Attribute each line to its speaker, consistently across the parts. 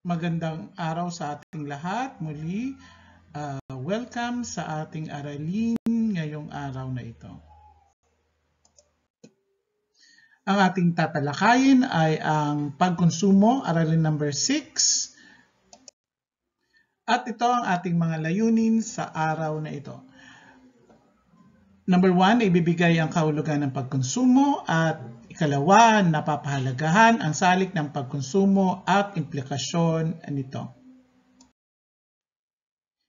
Speaker 1: Magandang araw sa ating lahat. Muli, welcome sa ating aralin ngayong araw na ito. Ang ating tatalakayin ay ang pagkonsumo, aralin number 6. At ito ang ating mga layunin sa araw na ito. Number 1, ibibigay ang kahulugan ng pagkonsumo at ikalawa, napapahalagahan ang salik ng pagkonsumo at implikasyon nito.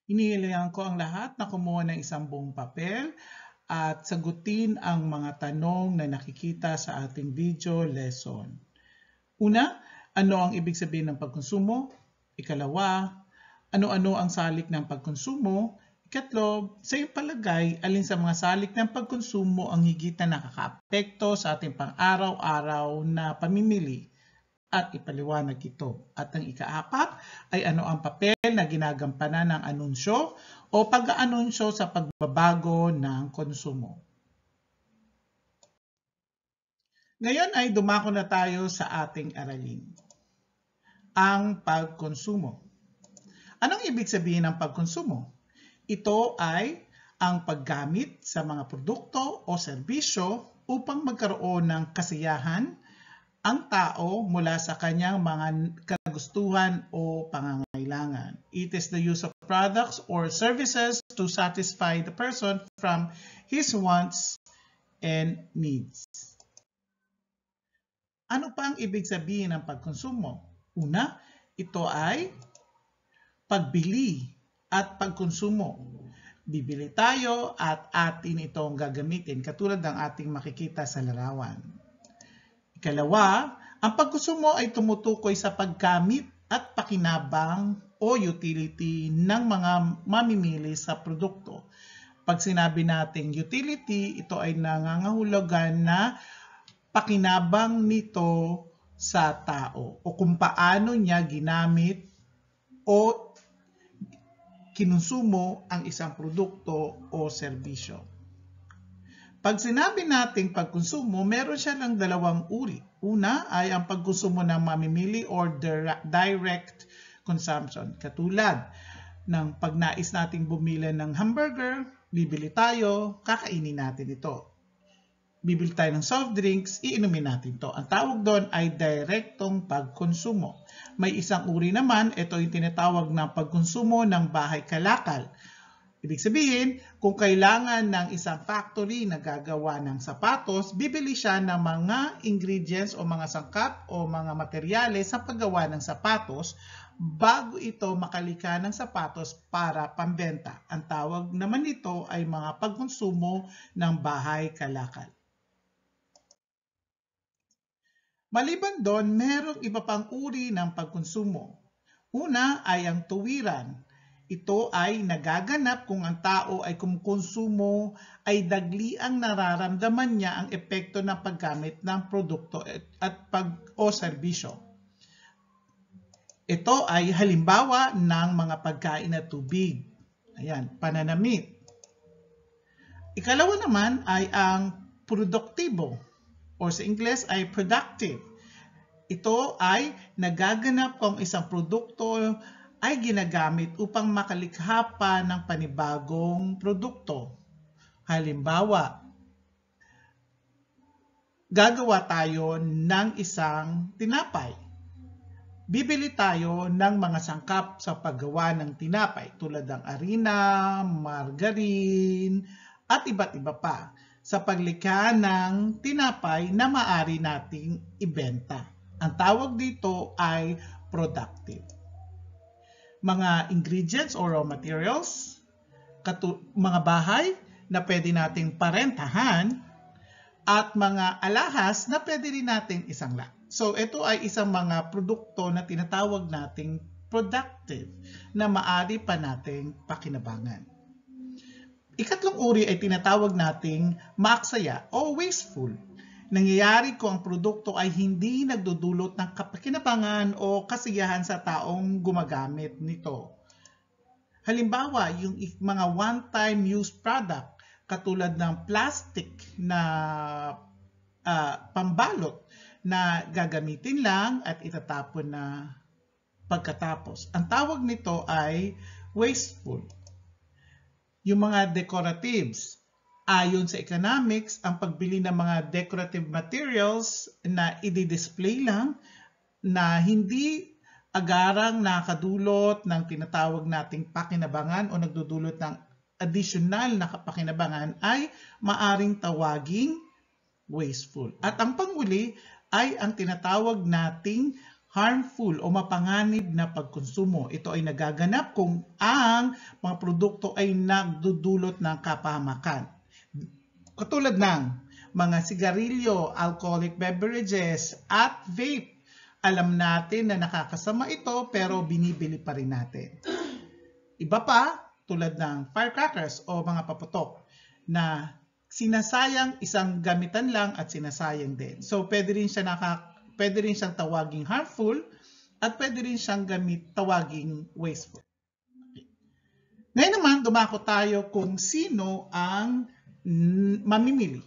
Speaker 1: Iniilayan ko ang lahat na kumuha ng isang buong papel at sagutin ang mga tanong na nakikita sa ating video lesson. Una, ano ang ibig sabihin ng pagkonsumo? Ikalawa, ano-ano ang salik ng pagkonsumo? Ikatlo, sa iyong palagay, alin sa mga salik ng pagkonsumo ang higit na nakakaapekto sa ating pang-araw-araw na pamimili? At ipaliwanag ito. At ang ikaapat ay ano ang papel na ginagampanan ng anunsyo o pag-aanunsyo sa pagbabago ng konsumo. Ngayon ay dumako na tayo sa ating aralin. Ang pagkonsumo. Anong ibig sabihin ng pagkonsumo? Ito ay ang paggamit sa mga produkto o serbisyo upang magkaroon ng kasiyahan ang tao mula sa kanyang mga kagustuhan o pangangailangan. It is the use of products or services to satisfy the person from his wants and needs. Ano pa ang ibig sabihin ng pagkonsumo? Una, ito ay pagbili at pagkonsumo. Bibili tayo at atin itong gagamitin katulad ng ating makikita sa larawan. Ikalawa, ang pagkonsumo ay tumutukoy sa paggamit at pakinabang o utility ng mga mamimili sa produkto. Pag sinabi nating utility, ito ay nangangahulugan na pakinabang nito sa tao o kung paano niya ginamit o kinonsumo ang isang produkto o serbisyo. Pag sinabi nating pagkonsumo, meron siya ng dalawang uri. Una ay ang pagkonsumo ng mamimili or direct consumption. Katulad ng pag nais nating bumili ng hamburger, bibili tayo, kakainin natin ito. Bibili tayo ng soft drinks, iinumin natin ito. Ang tawag doon ay direktong pagkonsumo. May isang uri naman, ito yung tinatawag na pagkonsumo ng bahay kalakal. Ibig sabihin, kung kailangan ng isang factory na gagawa ng sapatos, bibili siya ng mga ingredients o mga sangkap o mga materyales sa paggawa ng sapatos bago ito makalika ng sapatos para pambenta. Ang tawag naman nito ay mga pagkonsumo ng bahay kalakal. Maliban doon, merong iba pang uri ng pagkonsumo. Una ay ang tuwiran. Ito ay nagaganap kung ang tao ay kumukonsumo ay dagli ang nararamdaman niya ang epekto ng paggamit ng produkto o serbisyo. Ito ay halimbawa ng mga pagkain at tubig. Ayan, pananamit. Ikalawa naman ay ang produktibo o sa Ingles ay productive. Ito ay nagaganap kung isang produkto ay ginagamit upang makalikha pa ng panibagong produkto. Halimbawa, gagawa tayo ng isang tinapay. Bibili tayo ng mga sangkap sa paggawa ng tinapay tulad ng harina, margarine, at iba't iba pa sa paglikha ng tinapay na maaari nating ibenta. Ang tawag dito ay productive. Mga ingredients or raw materials, mga bahay na pwede nating parentahan, at mga alahas na pwede rin nating isangla. So ito ay isang mga produkto na tinatawag nating productive na maaari pa nating pakinabangan. Ikatlong uri ay tinatawag nating maaksaya o wasteful. Nangyayari kung ang produkto ay hindi nagdudulot ng kapakinabangan o kasiyahan sa taong gumagamit nito. Halimbawa, yung mga one-time use product katulad ng plastic na pambalot na gagamitin lang at itatapon na pagkatapos. Ang tawag nito ay wasteful. Yung mga decoratives, ayon sa economics, ang pagbili ng mga decorative materials na i-display lang na hindi agarang nakadulot ng tinatawag nating pakinabangan o nagdudulot ng additional na pakinabangan ay maaring tawaging wasteful. At ang panghuli ay ang tinatawag nating harmful o mapanganib na pagkonsumo. Ito ay nagaganap kung ang mga produkto ay nagdudulot ng kapahamakan. Katulad ng mga sigarilyo, alcoholic beverages, at vape. Alam natin na nakakasama ito pero binibili pa rin natin. Iba pa, tulad ng firecrackers o mga paputok na sinasayang isang gamitan lang at sinasayang din. So pwede rin siyang tawaging harmful at pwede rin siyang tawaging wasteful. Ngayon naman, dumako tayo kung sino ang mamimili.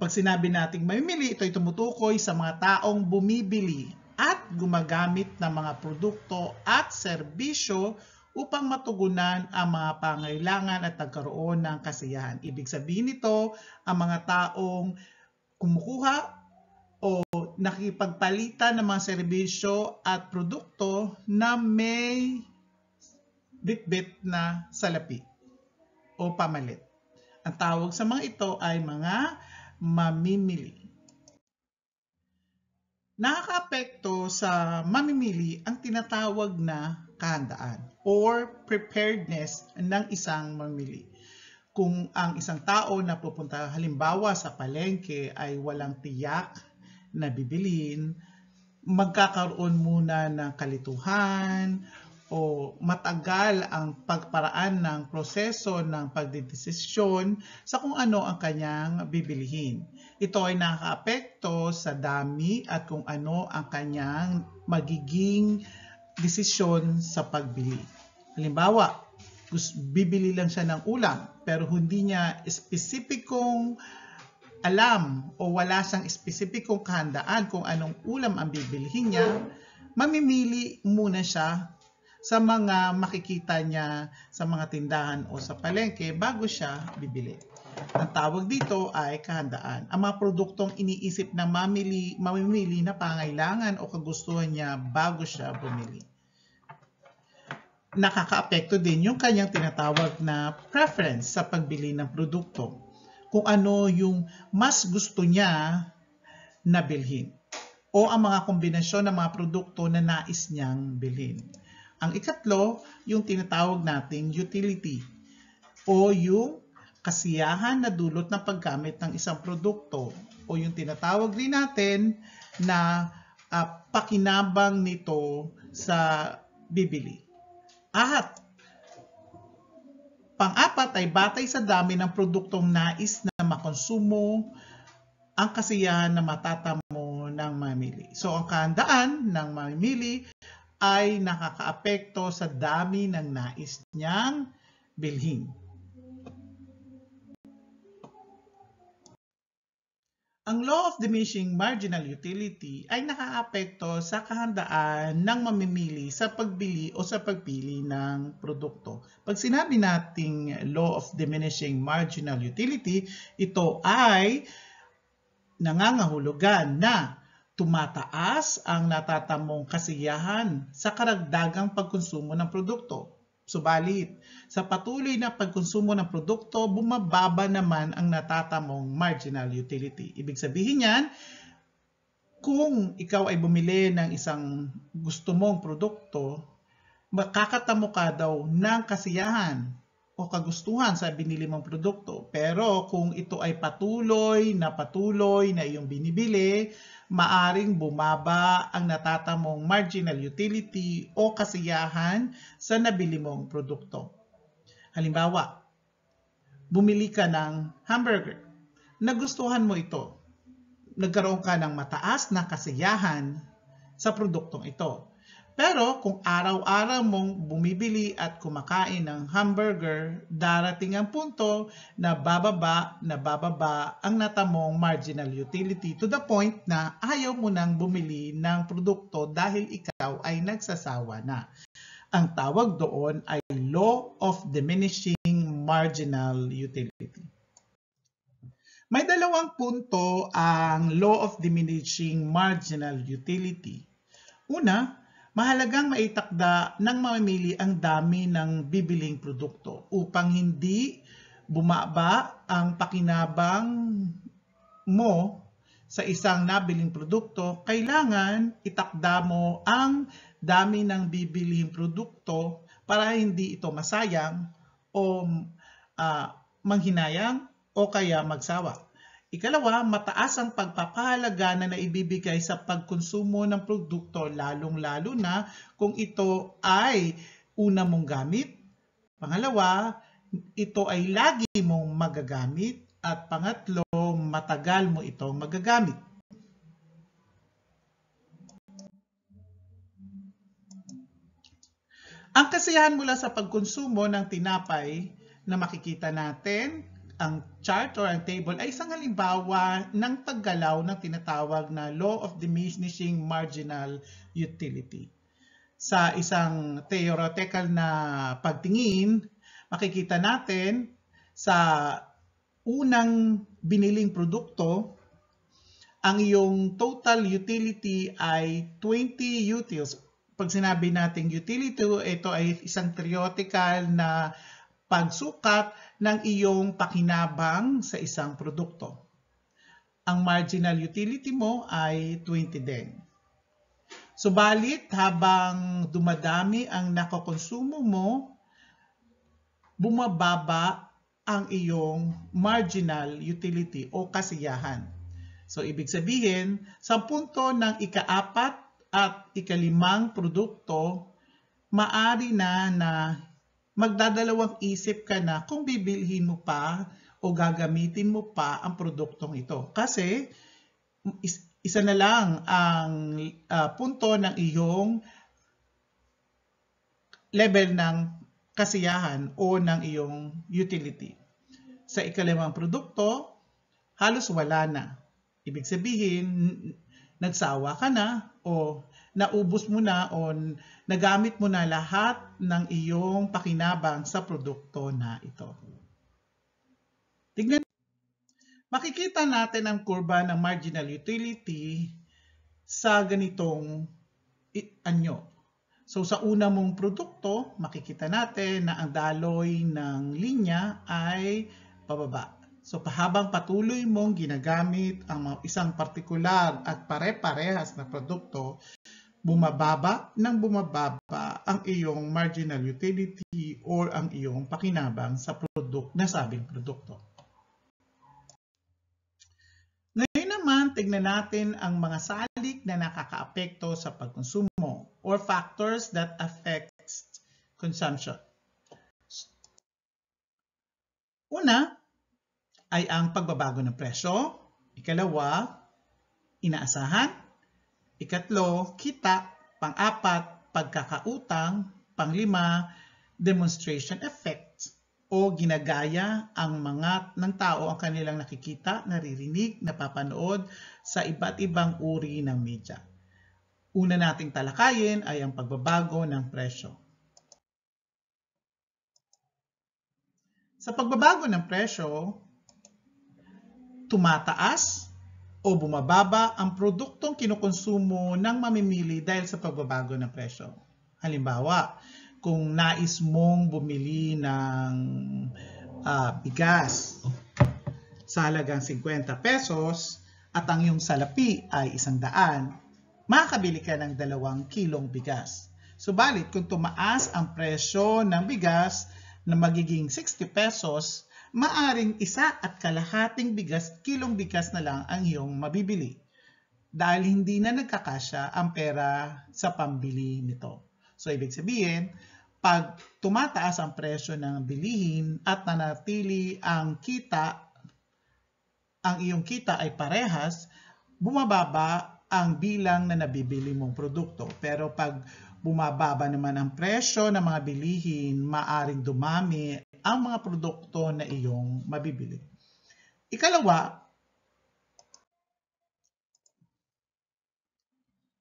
Speaker 1: Pag sinabi nating mamimili, ito ay tumutukoy sa mga taong bumibili at gumagamit ng mga produkto at serbisyo upang matugunan ang mga pangailangan at nagkaroon ng kasiyahan. Ibig sabihin nito, ang mga taong kumukuha o nakikipagpalitan ng mga serbisyo at produkto na may bitbit na salapi o pamalit. Ang tawag sa mga ito ay mga mamimili. Nakakaapekto sa mamimili ang tinatawag na kahandaan or preparedness ng isang mamimili. Kung ang isang tao na pupunta halimbawa sa palengke ay walang tiyak na bibilin, magkakaroon muna ng kalituhan o matagal ang pagparaan ng proseso ng pagdedesisyon sa kung ano ang kanyang bibilihin. Ito ay nakakaapekto sa dami at kung ano ang kanyang magiging desisyon sa pagbili. Halimbawa, bibili lang siya ng ulam pero hindi niya espesipikong alam o wala siyang espesipikong kahandaan kung anong ulam ang bibilihin niya, mamimili muna siya sa mga makikita niya sa mga tindahan o sa palengke bago siya bibili. Ang tawag dito ay kahandaan. Ang mga produktong iniisip ng mamimili na pangailangan o kagustuhan niya bago siya bumili. Nakakaapekto din yung kanyang tinatawag na preference sa pagbili ng produkto. Kung ano yung mas gusto niya na bilhin o ang mga kombinasyon ng mga produkto na nais niyang bilhin. Ang ikatlo, yung tinatawag nating utility o yung kasiyahan na dulot ng paggamit ng isang produkto o yung tinatawag rin natin na pakinabang nito sa bibili. At pang-apat ay batay sa dami ng produktong nais na makonsumo ang kasiyahan na matatamo ng mamimili. So ang kahandaan ng mamimili ay nakakaapekto sa dami ng nais niyang bilhin. Ang law of diminishing marginal utility ay nakakaapekto sa kahandaan ng mamimili sa pagbili o sa pagpili ng produkto. Pag sinabi nating law of diminishing marginal utility, ito ay nangangahulugan na tumataas ang natatamong kasiyahan sa karagdagang pagkonsumo ng produkto. Subalit, sa patuloy na pagkonsumo ng produkto, bumababa naman ang natatamong marginal utility. Ibig sabihin yan, kung ikaw ay bumili ng isang gusto mong produkto, makakatamo ka daw ng kasiyahan o kagustuhan sa binili mong produkto. Pero kung ito ay patuloy na iyong binibili, maaring bumaba ang natatamong marginal utility o kasiyahan sa nabili mong produkto. Halimbawa, bumili ka ng hamburger. Nagustuhan mo ito. Nagkaroon ka ng mataas na kasiyahan sa produktong ito. Pero kung araw-araw mong bumibili at kumakain ng hamburger, darating ang punto na bababa ang natamong marginal utility to the point na ayaw mo nang bumili ng produkto dahil ikaw ay nagsasawa na. Ang tawag doon ay law of diminishing marginal utility. May dalawang punto ang law of diminishing marginal utility. Una, mahalagang maitakda ng mamimili ang dami ng bibiling produkto upang hindi bumaba ang pakinabang mo sa isang nabiling produkto. Kailangan itakda mo ang dami ng bibiling produkto para hindi ito masayang o manghinayang o kaya magsawa. Ikalawa, mataas ang pagpapahalaga na naibibigay sa pagkonsumo ng produkto, lalong-lalo na kung ito ay una mong gamit. Pangalawa, ito ay lagi mong magagamit. At pangatlo, matagal mo itong magagamit. Ang kasiyahan mula sa pagkonsumo ng tinapay na makikita natin, ang chart or ang table ay isang halimbawa ng paggalaw ng tinatawag na law of diminishing marginal utility. Sa isang theoretical na pagtingin, makikita natin sa unang biniling produkto, ang iyong total utility ay 20 utils. Pag sinabi nating utility, ito ay isang theoretical na pagsukat ng iyong pakinabang sa isang produkto. Ang marginal utility mo ay 20 din. Subalit, habang dumadami ang nakokonsumo mo, bumababa ang iyong marginal utility o kasiyahan. So, ibig sabihin, sa punto ng ika-4 at ika-5 produkto, maari na magdadalawang isip ka na kung bibilhin mo pa o gagamitin mo pa ang produktong ito. Kasi isa na lang ang punto ng iyong level ng kasiyahan o ng iyong utility. Sa ika-5 produkto, halos wala na. Ibig sabihin, nagsawa ka na o naubos mo na o nagamit mo na lahat ng iyong pakinabang sa produkto na ito. Tignan, makikita natin ang kurba ng marginal utility sa ganitong anyo. So sa una mong produkto, makikita natin na ang daloy ng linya ay pababa. So habang patuloy mong ginagamit ang isang partikular at pare-parehas na produkto, bumababa ang iyong marginal utility or ang iyong pakinabang sa nasabing produkto. Ngayon naman, tignan natin ang mga salik na nakakaapekto sa pagkonsumo or factors that affect consumption. Una ay ang pagbabago ng presyo. Ikalawa, inaasahan. Ikatlo, kita. Pang-4, pagkakautang. Pang-5, demonstration effect o ginagaya ng tao ang kanilang nakikita, naririnig, napapanood sa iba't ibang uri ng media. Una nating talakayin ay ang pagbabago ng presyo. Sa pagbabago ng presyo, tumataas o bumababa ang produktong kinukonsumo ng mamimili dahil sa pagbabago ng presyo. Halimbawa, kung nais mong bumili ng bigas sa halagang 50 pesos at ang iyong salapi ay 100, makakabili ka ng 2 kilong bigas. Subalit, kung tumaas ang presyo ng bigas na magiging 60 pesos, maaring 1.5 kilong bigas na lang ang iyong mabibili dahil hindi na nagkakasya ang pera sa pambili nito. So, ibig sabihin, pag tumataas ang presyo ng bilihin at nanatili ang iyong kita ay parehas, bumababa ang bilang na nabibili mong produkto. Pero pag bumababa naman ang presyo ng mga bilihin, maaring dumami ang mga produkto na iyong mabibili. Ikalawa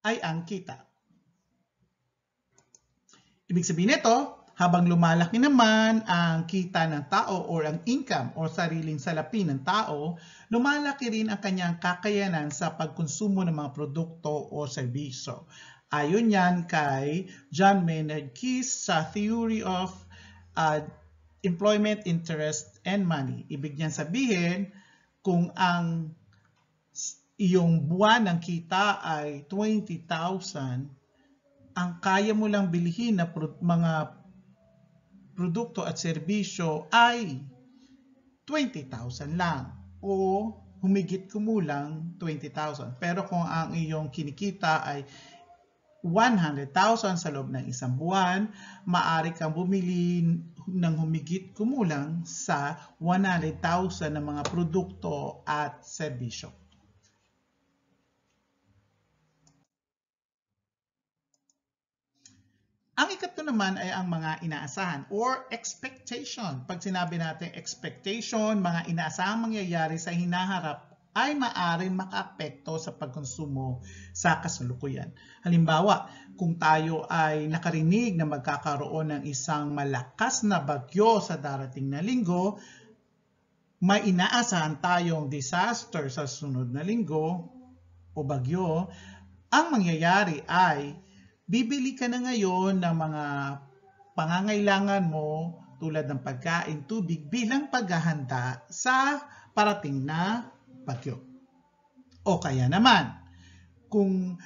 Speaker 1: ay ang kita. Ibig sabihin nito, habang lumalaki naman ang kita ng tao or ang income or sariling salapi ng tao, lumalaki rin ang kanyang kakayanan sa pagkonsumo ng mga produkto o serbisyo. Ayon yan kay John Maynard Keynes sa Theory of Employment, Interest, and Money. Ibig niyan sabihin, kung ang iyong buwan ng kita ay 20,000, ang kaya mo lang bilhin na mga produkto at serbisyo ay 20,000 lang o humigit kumulang 20,000. Pero kung ang iyong kinikita ay 100,000 sa loob ng isang buwan, maaari kang bumili ng humigit kumulang sa 100,000 ng mga produkto at serbisyo. Ang ikatlo naman ay ang mga inaasahan or expectation. Pag sinabi natin expectation, mga inaasahang mangyayari sa hinaharap ay maaaring makaapekto sa pagkonsumo sa kasalukuyan. Halimbawa, kung tayo ay nakarinig na magkakaroon ng isang malakas na bagyo sa darating na linggo, may inaasahan tayong disaster sa sunod na linggo o bagyo, ang mangyayari ay bibili ka na ngayon ng mga pangangailangan mo tulad ng pagkain, tubig bilang paghahanda sa parating na bagyo. O kaya naman, kung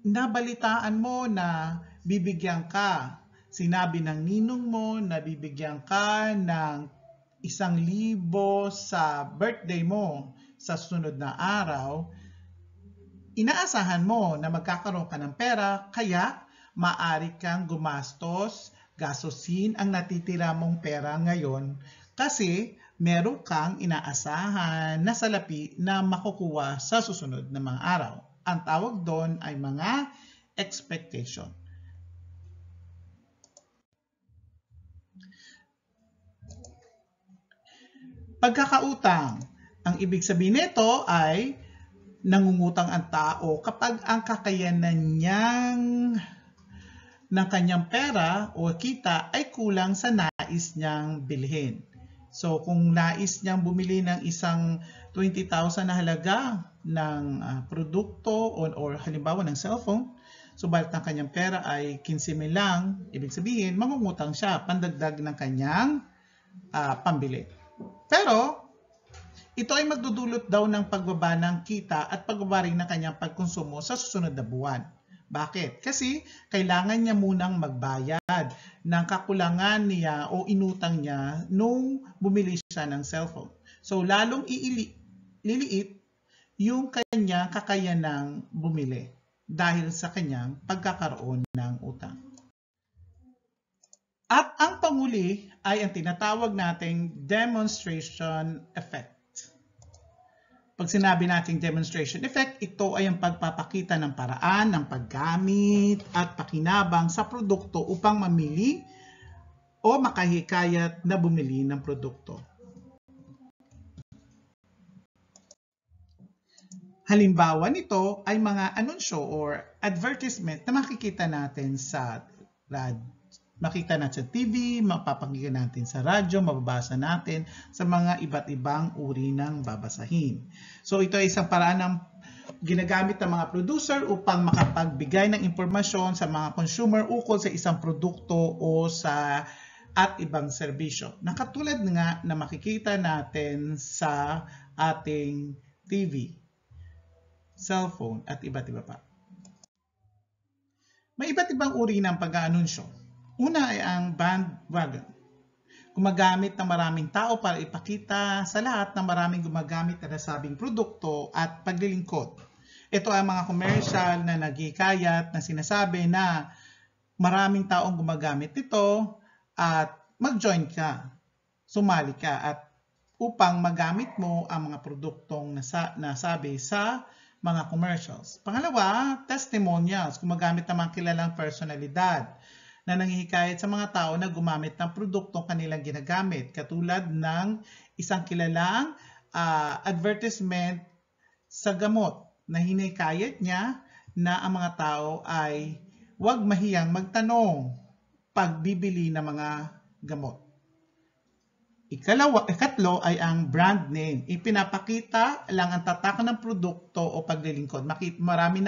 Speaker 1: nabalitaan mo na bibigyan ka, sinabi ng ninong mo na bibigyan ka ng 1,000 sa birthday mo sa sunod na araw, inaasahan mo na magkakaroon ka ng pera, kaya maaari kang gumastos, gastusin ang natitira mong pera ngayon kasi meron kang inaasahan na salapi na makukuha sa susunod na mga araw. Ang tawag doon ay mga expectation. Pagkakautang. Ang ibig sabihin nito ay nangungutang ang tao kapag ang kakayanan ng kanyang pera o kita ay kulang sa nais niyang bilhin. So kung nais niyang bumili ng isang 20,000 na halaga ng produkto or halimbawa ng cellphone, subalit ang kanyang pera ay 15,000 lang, ibig sabihin mangungutang siya pandagdag ng kanyang pambili. Pero ito ay magdudulot daw ng pagbaba ng kita at pagbaba rin ng kanyang pagkonsumo sa susunod na buwan. Bakit? Kasi kailangan niya munang magbayad ng kakulangan niya o inutang niya nung bumili siya ng cellphone. So lalong liliit yung kanyang kakayanang bumili dahil sa kanyang pagkakaroon ng utang. At ang panguli ay ang tinatawag nating demonstration effect. Pag sinabi nating demonstration effect, ito ay ang pagpapakita ng paraan ng paggamit at pakinabang sa produkto upang mamili o makahikayat na bumili ng produkto. Halimbawa nito ay mga anunsyo or advertisement na makikita natin sa makita natin sa TV, mapapakinggan natin sa radyo, mababasa natin sa mga iba't ibang uri ng babasahin. So ito ay isang paraan ng ginagamit ng mga producer upang makapagbigay ng impormasyon sa mga consumer ukol sa isang produkto o sa at ibang serbisyo. Nakatulad nga na makikita natin sa ating TV, cellphone at iba't iba pa. May iba't ibang uri ng pag-aanunsyo. Una ay ang bandwagon. Gumagamit ng maraming tao para ipakita sa lahat na maraming gumagamit na nasabing produkto at paglilingkod. Ito ay mga commercial na naghihikayat na sinasabi na maraming taong gumagamit nito at mag-join ka, sumali ka at upang magamit mo ang mga produktong nasabi sa mga commercials. Pangalawa, testimonials, gumagamit ng mga kilalang personalidad na nanghihikayat sa mga tao na gumamit ng produktong kanilang ginagamit, katulad ng isang kilalang advertisement sa gamot na hinihikayat niya na ang mga tao ay huwag mahiyang magtanong pag bibili ng mga gamot. Ikatlo ay ang brand name. Ipinapakita lang ang tatak ng produkto o paglilingkod. Marami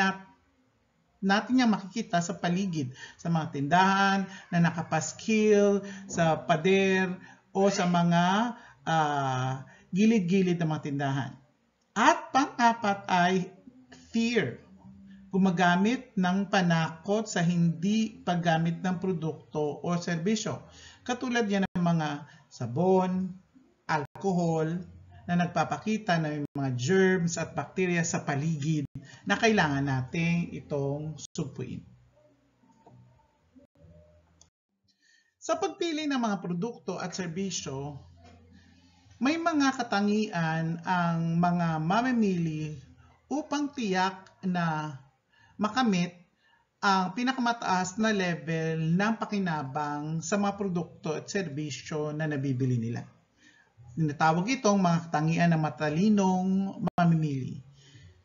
Speaker 1: natin yung makikita sa paligid, sa mga tindahan na nakapaskil, sa pader, o sa mga gilid-gilid ng mga tindahan. At pang-apat ay fear. Gumagamit ng panakot sa hindi paggamit ng produkto o serbisyo. Katulad yan ng mga sabon, alcohol, na nagpapakita ng mga germs at bacteria sa paligid na kailangan natin itong sugpuin. Sa pagpili ng mga produkto at serbisyo, may mga katangian ang mga mamimili upang tiyak na makamit ang pinakamataas na level ng pakinabang sa mga produkto at serbisyo na nabibili nila. Tinatawag itong mga katangian ng matalinong mamimili.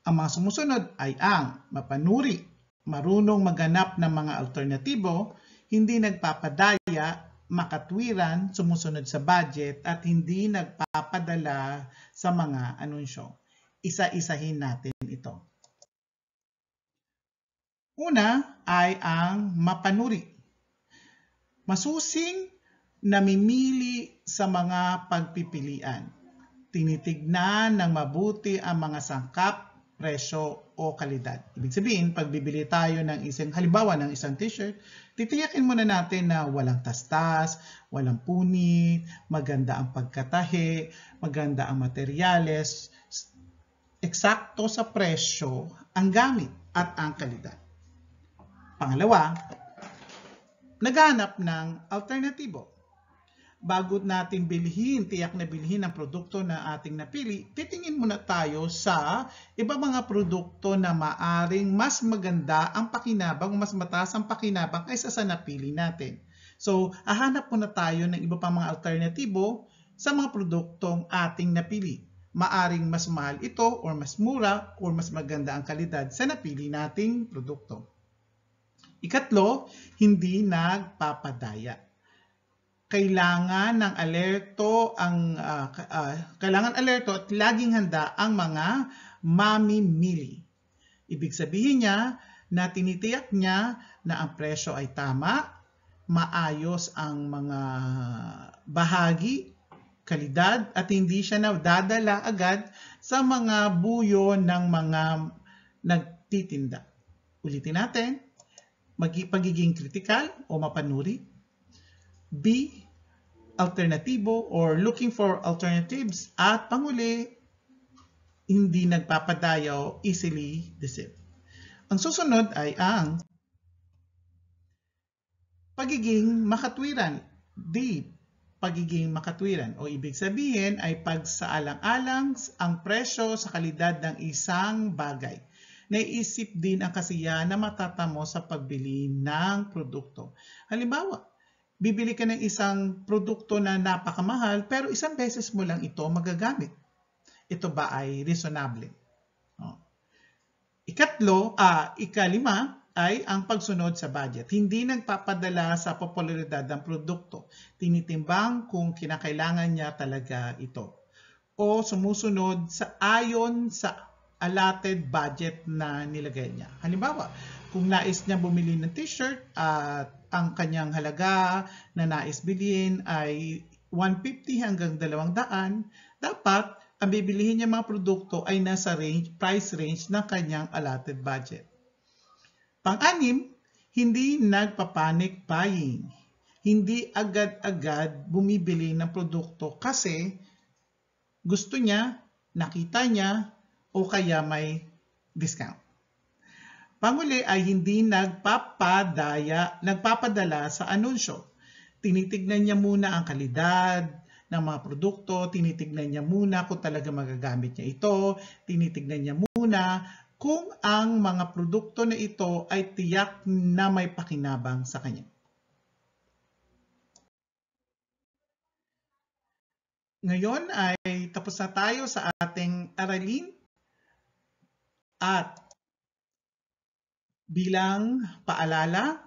Speaker 1: Ang mga sumusunod ay ang mapanuri, marunong maghanap ng mga alternatibo, hindi nagpapadaya, makatwiran, sumusunod sa budget, at hindi nagpapadala sa mga anunsyo. Isa-isahin natin ito. Una ay ang mapanuri. Masusing namimili sa mga pagpipilian. Tinitignan ng mabuti ang mga sangkap, presyo o kalidad. Ibig sabihin, pag bibili tayo ng halimbawa ng isang t-shirt, titiyakin muna natin na walang tastas, walang punit, maganda ang pagkatahi, maganda ang materyales, eksakto sa presyo ang gamit at ang kalidad. Pangalawa, naghanap ng alternatibo. Bago natin tiyak na bilhin ang produkto na ating napili, titingin muna tayo sa iba mga produkto na maaring mas maganda ang pakinabang, mas mataas ang pakinabang kaysa sa napili natin. So, hahanap muna tayo ng iba pang mga alternatibo sa mga produktong ating napili. Maaring mas mahal ito or mas mura or mas maganda ang kalidad sa napili nating produkto. Ikatlo, hindi nagpapadaya. Kailangan alerto at laging handa ang mga mamimili. Ibig sabihin niya na tinitiyak niya na ang presyo ay tama, maayos ang mga bahagi, kalidad, at hindi siya nadadala agad sa mga buyo ng mga nagtitinda. Ulitin natin. Pagiging critical o mapanuri. B, alternatibo or looking for alternatives. At panguli, hindi nagpapadaya o easily deceived. Ang susunod ay ang pagiging makatwiran. D, pagiging makatwiran o ibig sabihin ay pagsaalang-alang ang presyo sa kalidad ng isang bagay. Naisip din ang kasiyahan na matatamo sa pagbili ng produkto. Halimbawa, bibili ka ng isang produkto na napakamahal pero isang beses mo lang ito magagamit. Ito ba ay reasonable? Ikalima ay ang pagsunod sa budget. Hindi nagpapadala sa popularidad ng produkto. Tinitimbang kung kinakailangan niya talaga ito. O sumusunod ayon sa allotted budget na nilagay niya. Halimbawa, kung nais niya bumili ng t-shirt at ang kanyang halaga na nais bilhin ay 150 hanggang 200, dapat ang bibilihin niya mga produkto ay nasa price range ng kanyang allotted budget. Pang-anim, hindi nagpapanic buying. Hindi agad-agad bumibili ng produkto kasi gusto niya, nakita niya, o kaya may discount. Panguli ay hindi nagpapadala sa anunsyo. Tinitignan niya muna ang kalidad ng mga produkto, tinitignan niya muna kung talaga magagamit niya ito, tinitignan niya muna kung ang mga produkto na ito ay tiyak na may pakinabang sa kanya. Ngayon ay tapos na tayo sa ating aralin at bilang paalala,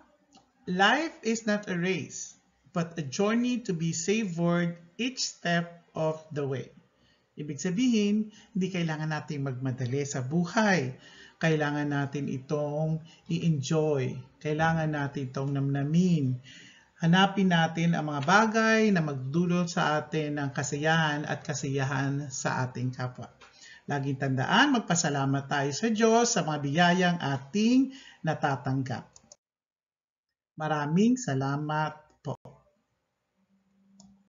Speaker 1: life is not a race, but a journey to be savored each step of the way. Ibig sabihin, hindi kailangan natin magmadali sa buhay. Kailangan natin itong i-enjoy. Kailangan natin itong namnamin. Hanapin natin ang mga bagay na magdulot sa atin ng kasiyahan at kasiyahan sa ating kapwa. Laging tandaan, magpasalamat tayo sa Diyos sa mga biyayang ating natatanggap. Maraming salamat